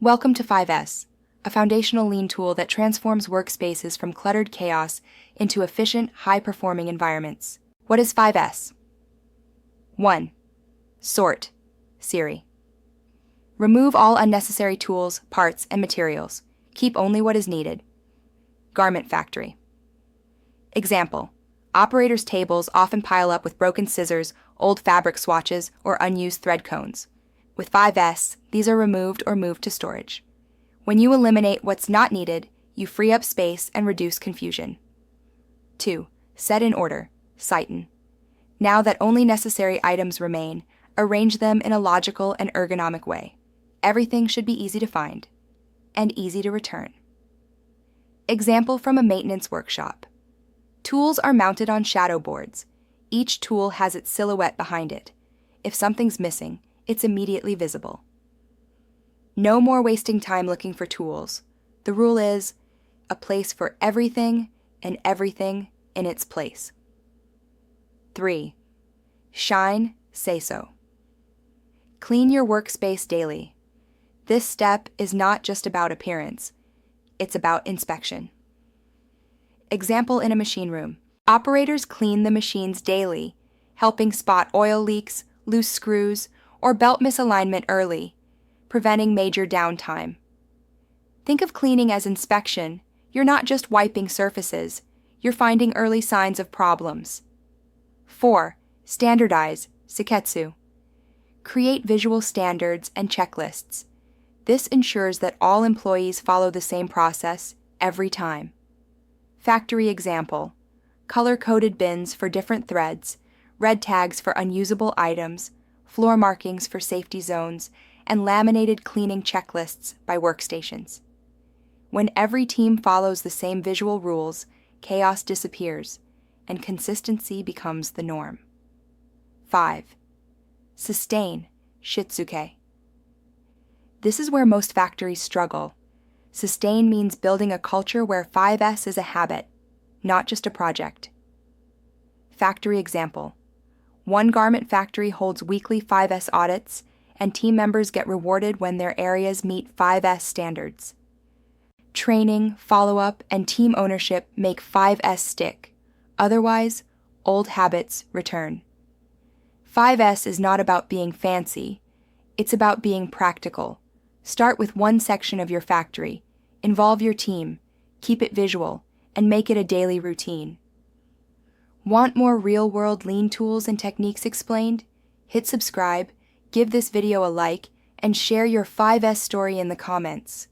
Welcome to 5S, a foundational lean tool that transforms workspaces from cluttered chaos into efficient, high-performing environments. What is 5S? 1. Sort, Siri. Remove all unnecessary tools, parts, and materials. Keep only what is needed. Garment factory. Example: operators' tables often pile up with broken scissors, old fabric swatches, or unused thread cones. With 5S, these are removed or moved to storage. When you eliminate what's not needed, you free up space and reduce confusion. 2. Set in order, Sighten. Now that only necessary items remain, arrange them in a logical and ergonomic way. Everything should be easy to find and easy to return. Example from a maintenance workshop. Tools are mounted on shadow boards. Each tool has its silhouette behind it. If something's missing, it's immediately visible. No more wasting time looking for tools. The rule is a place for everything and everything in its place. 3. Shine, Say So. Clean your workspace daily. This step is not just about appearance. It's about inspection. Example in a machine room. Operators clean the machines daily, helping spot oil leaks, loose screws, or belt misalignment early, preventing major downtime. Think of cleaning as inspection. You're not just wiping surfaces, you're finding early signs of problems. 4. Standardize, Siketsu. Create visual standards and checklists. This ensures that all employees follow the same process every time. Factory example: color-coded bins for different threads, red tags for unusable items, floor markings for safety zones, and laminated cleaning checklists by workstations. When every team follows the same visual rules, chaos disappears, and consistency becomes the norm. 5. Sustain, Shitsuke. This is where most factories struggle. Sustain means building a culture where 5S is a habit, not just a project. Factory example: one garment factory holds weekly 5S audits, and team members get rewarded when their areas meet 5S standards. Training, follow-up, and team ownership make 5S stick. Otherwise, old habits return. 5S is not about being fancy. It's about being practical. Start with one section of your factory. Involve your team, keep it visual, and make it a daily routine. Want more real-world lean tools and techniques explained? Hit subscribe, give this video a like, and share your 5S story in the comments.